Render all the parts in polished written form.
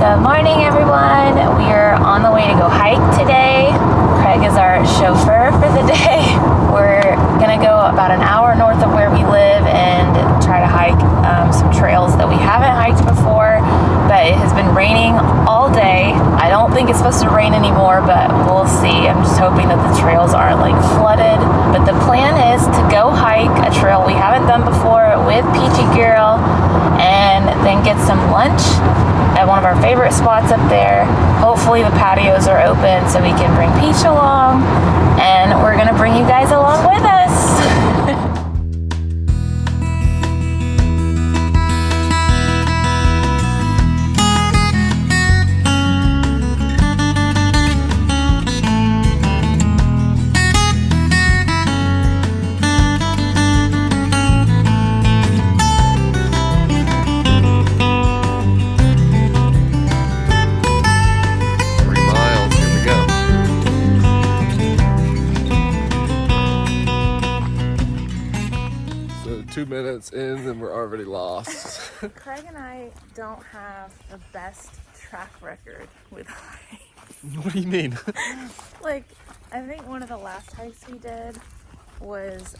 Good morning, everyone. We are on the way to go hike today. Craig is our chauffeur for the day. We're gonna go about an hour north of where we live and try to hike some trails that we haven't hiked before, but it has been raining all day. I don't think it's supposed to rain anymore, but we'll see. I'm just hoping that the trails aren't like flooded. But the plan is to go hike a trail we haven't done before with Peachy Girl and then get some lunch at one of our favorite spots up there. Hopefully the patios are open so we can bring Peach along, and we're gonna bring you guys along with us. So 2 minutes in and we're already lost. Craig and I don't have the best track record with hikes. What do you mean? Like, I think one of the last hikes we did was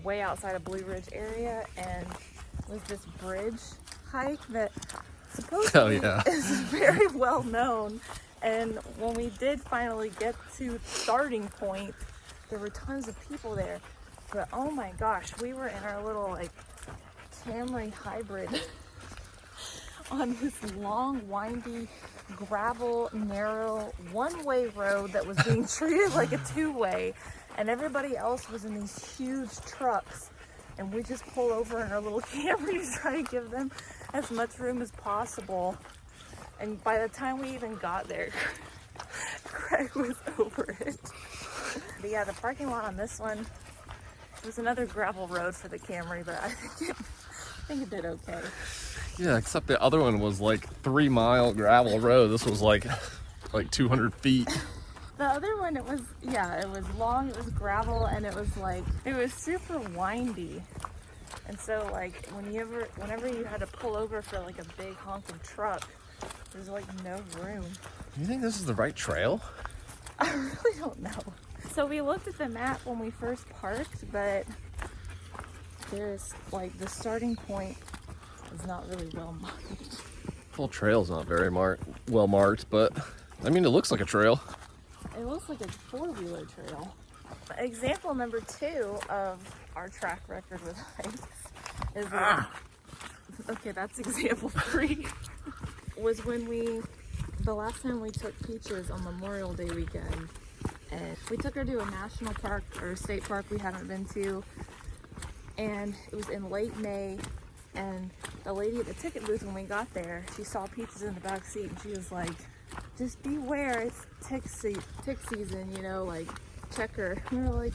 way outside of Blue Ridge area, and was this bridge hike that supposedly is very well known. And when we did finally get to the starting point, there were tons of people there. But oh my gosh, we were in our little like Camry hybrid on this long, windy, gravel, narrow, one-way road that was being treated like a two-way, and everybody else was in these huge trucks, and we just pulled over in our little Camry to try to give them as much room as possible. And by the time we even got there, Craig was over it. But yeah, the parking lot on this one, it was another gravel road for the Camry, but I think it did okay. Yeah, except the other one was like 3 mile gravel road. This was like 200 feet. The other one, it was long, it was gravel, and it was super windy. And so like whenever you had to pull over for like a big honking truck, there's like no room. Do you think this is the right trail? I really don't know. So we looked at the map when we first parked, but there's like the starting point is not really well marked. The whole trail's not very well marked, but I mean, it looks like a trail. It looks like a four-wheeler trail. Example number 2 of our track record with hikes is okay, that's example 3. Was when the last time we took Peaches on Memorial Day weekend, and we took her to a national park or a state park we haven't been to, and it was in late May, and the lady at the ticket booth, when we got there, she saw Peaches in the back seat, and she was like, just beware, it's tick season, you know, like, check her. And we were like,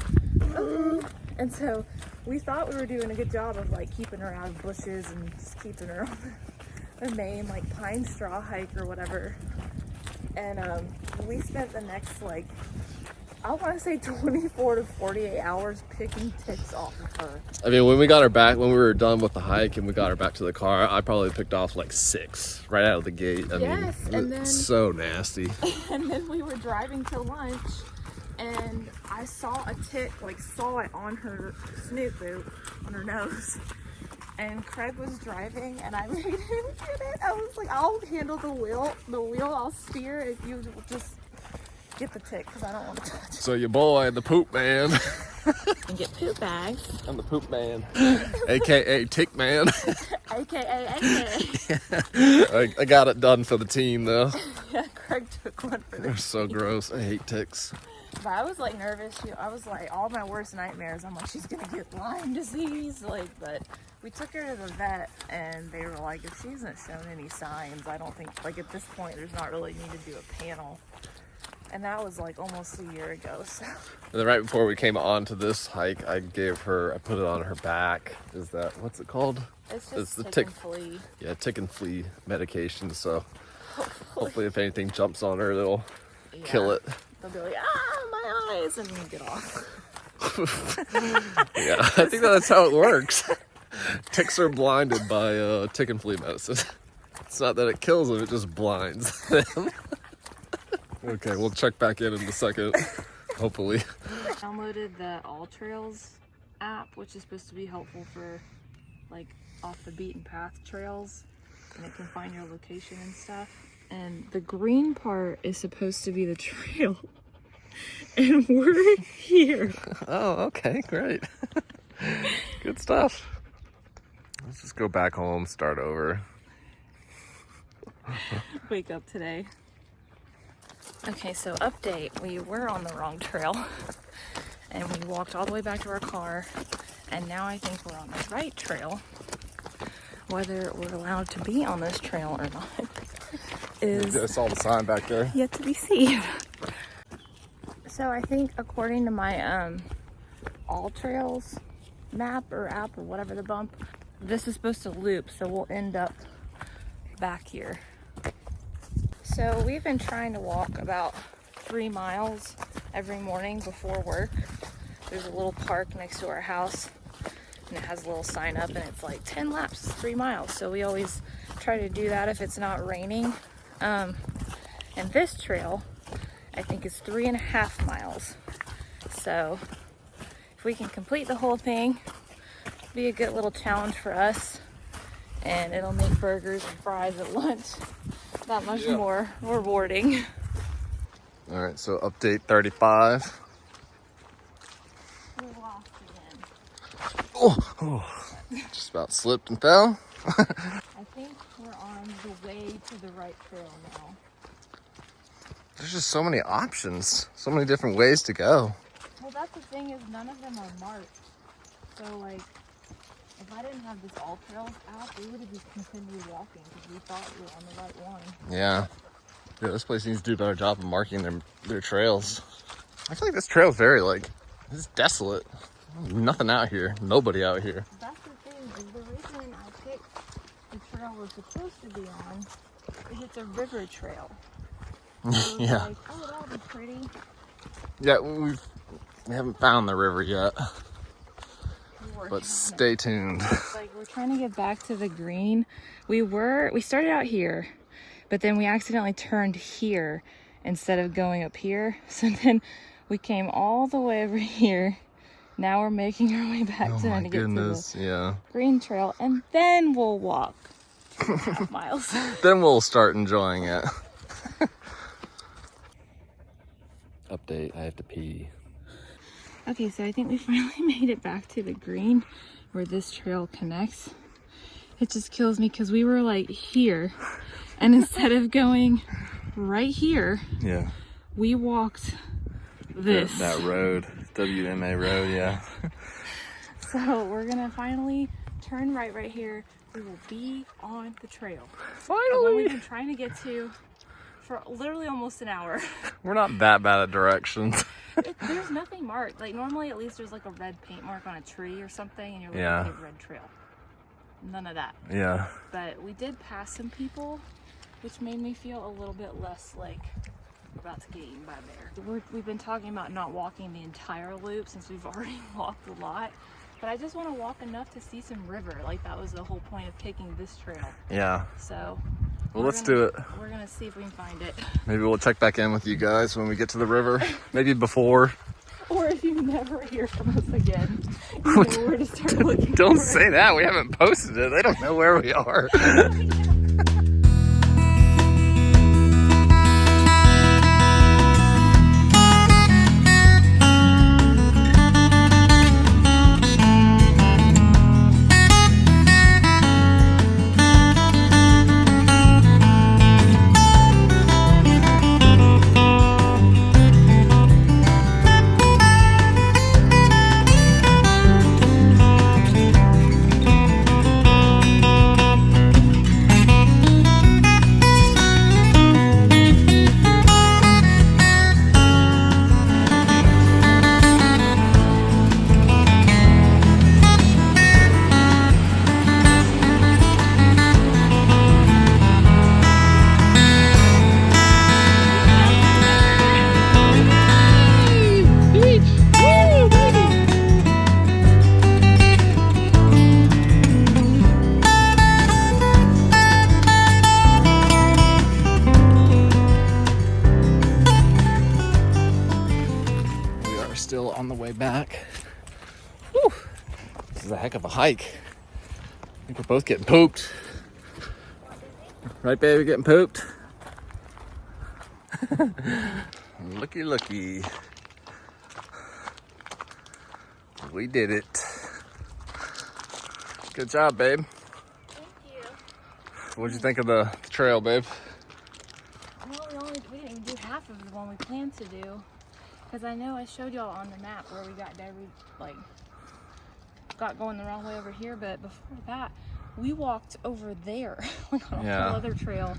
okay. And so we thought we were doing a good job of like keeping her out of bushes and just keeping her on the main like pine straw hike or whatever. And we spent the next like, I want to say 24 to 48 hours picking ticks off of her. I mean, when we got her back, when we were done with the hike and we got her back to the car, I probably picked off like 6 right out of the gate. I mean, and then so nasty. And then we were driving to lunch, and I saw a tick, like saw it on her snoot boot, on her nose. And Craig was driving, and I made him get it. I was like, I'll handle the wheel, I'll steer if you just get the tick, because I don't want to touch it. So your boy, the poop man. And get poop bags. I'm the poop man, aka tick man. AKA. I got it done for the team though. Yeah, Craig took one for They're so gross. I hate ticks. But I was like nervous. I was like, all my worst nightmares, I'm like, she's gonna get Lyme disease. Like, but we took her to the vet, and they were like, if she hasn't shown any signs, I don't think, like at this point, there's not really need to do a panel. And that was like almost a year ago. So. And then right before we came on to this hike, I put it on her back. Is that, what's it called? It's just the tick and flea. Yeah, tick and flea medication. So hopefully if anything jumps on her, it'll kill it. They'll be like, my eyes, and get off. Yeah, I think that's how it works. Ticks are blinded by tick and flea medicine. It's not that it kills them, it just blinds them. Okay, we'll check back in a second, hopefully. I downloaded the All Trails app, which is supposed to be helpful for like off the beaten path trails, and it can find your location and stuff. And the green part is supposed to be the trail. And we're here. Oh, okay, great. Good stuff. Let's just go back home, start over. Wake up today. Okay, so update. We were on the wrong trail and we walked all the way back to our car, and now I think we're on the right trail. Whether we're allowed to be on this trail or not is I saw the sign back there. yet to be seen. So I think according to my All Trails map or app or whatever the bump, this is supposed to loop, so we'll end up back here. So we've been trying to walk about 3 miles every morning before work. There's a little park next to our house, and it has a little sign up, and it's like 10 laps, 3 miles. So we always try to do that if it's not raining. And this trail, I think, is 3.5 miles. So if we can complete the whole thing, it'll be a good little challenge for us, and it'll make burgers and fries at lunch that much more rewarding. All right, so update 35. We're lost again. Oh, just about slipped and fell. I think we're on the way to the right trail now. There's just so many options, so many different ways to go. Well, that's the thing, is none of them are marked. So like, if I didn't have this All Trails app, we would have just continued walking because we thought we were on the right one. Yeah. Yeah, this place needs to do a better job of marking their trails. I feel like this trail's very, like, it's desolate. Nothing out here. Nobody out here. That's the thing, is the reason I picked the trail we're supposed to be on is it's a river trail. So Yeah. like, oh, that'll be pretty. Yeah, we haven't found the river yet. But stay tuned. Like, we're trying to get back to the green. We started out here, but then we accidentally turned here instead of going up here. So then we came all the way over here. Now we're making our way back Oh to my get to goodness, the yeah. green trail, and then we'll walk 2.5 miles. Then we'll start enjoying it. Update, I have to pee. Okay, so I think we finally made it back to the green where this trail connects. It just kills me because we were like here, and instead of going right here, Yeah. we walked this. That road, WMA road, yeah. So we're gonna finally turn right here. We will be on the trail. The one Finally! we've been trying to get to for literally almost an hour. We're not that bad at directions. There's nothing marked. Like, normally at least there's like a red paint mark on a tree or something, and you're like, Yeah. okay, red trail. None of that. Yeah. But we did pass some people, which made me feel a little bit less like we're about to get eaten by a bear. We've been talking about not walking the entire loop since we've already walked a lot. But I just want to walk enough to see some river. Like, that was the whole point of taking this trail. Yeah. So Well, let's do it. We're gonna see if we can find it. Maybe we'll check back in with you guys when we get to the river. Maybe before. Or if you never hear from us again, you know where to start looking. Don't for say that. We haven't posted it. They don't know where we are. way back. Whew. This is a heck of a hike. I think we're both getting pooped. Right, baby, getting pooped? Looky, looky. We did it. Good job, babe. Thank you. What'd you think of the trail, babe? Well, we didn't even do half of the one we planned to do. Because I know I showed y'all on the map where we got there, got going the wrong way over here, but before that, we walked over there, like on a whole other trail.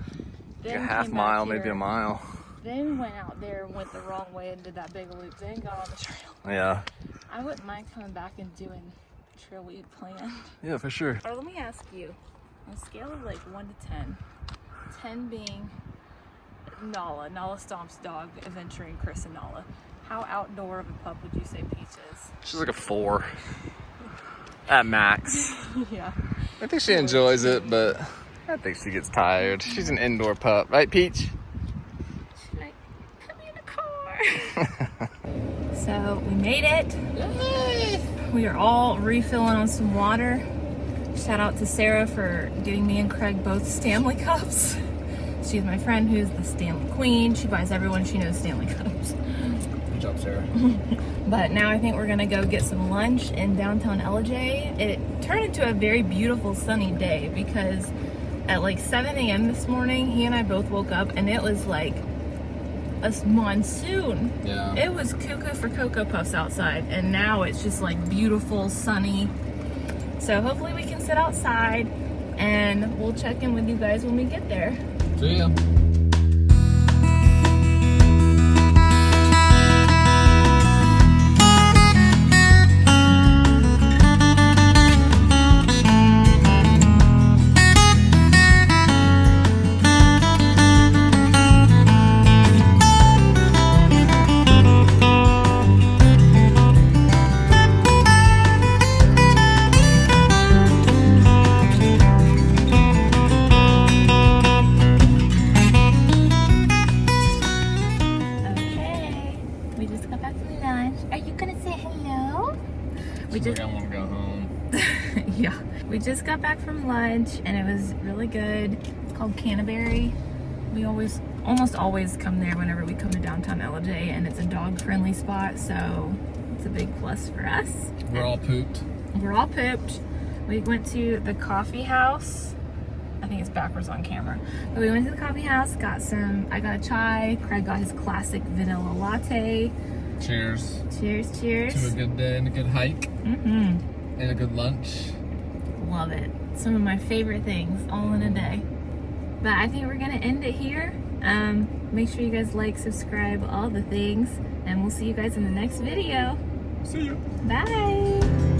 Then like a half mile, maybe a mile. Then we went out there and went the wrong way and did that big loop, then got on the trail. Yeah. I wouldn't mind coming back and doing the trail we had planned. Yeah, for sure. Or let me ask you, on a scale of like 1 to 10, 10 being Nala Stomp's dog adventuring Chris and Nala, how outdoor of a pup would you say Peach is? She's like a 4 at max. Yeah. I think she enjoys it, but I think she gets tired. She's an indoor pup, right, Peach? She's like, put me in the car. So we made it. Yay! We are all refilling on some water. Shout out to Sarah for getting me and Craig both Stanley cups. She's my friend who's the Stanley Queen. She buys everyone she knows Stanley cups. Good job, Sarah. But now I think we're gonna go get some lunch in downtown LJ. It turned into a very beautiful sunny day because at like 7 a.m. this morning, he and I both woke up and it was like a monsoon. Yeah. It was cuckoo for Cocoa Puffs outside, and now it's just like beautiful, sunny. So hopefully we can sit outside and we'll check in with you guys when we get there. See ya. I want to go home. Yeah, we just got back from lunch and it was really good. It's called Canterbury. We almost always come there whenever we come to downtown LJ, and it's a dog-friendly spot, so it's a big plus for us. We're all pooped. We're all pooped. We went to the coffee house. I think it's backwards on camera. But we went to the coffee house, I got a chai. Craig got his classic vanilla latte. Cheers. Cheers, cheers. To a good day and a good hike. Mm-hmm. And a good lunch. Love it. Some of my favorite things all in a day. But I think we're gonna end it here. Make sure you guys like, subscribe, all the things, and we'll see you guys in the next video. See you. Bye.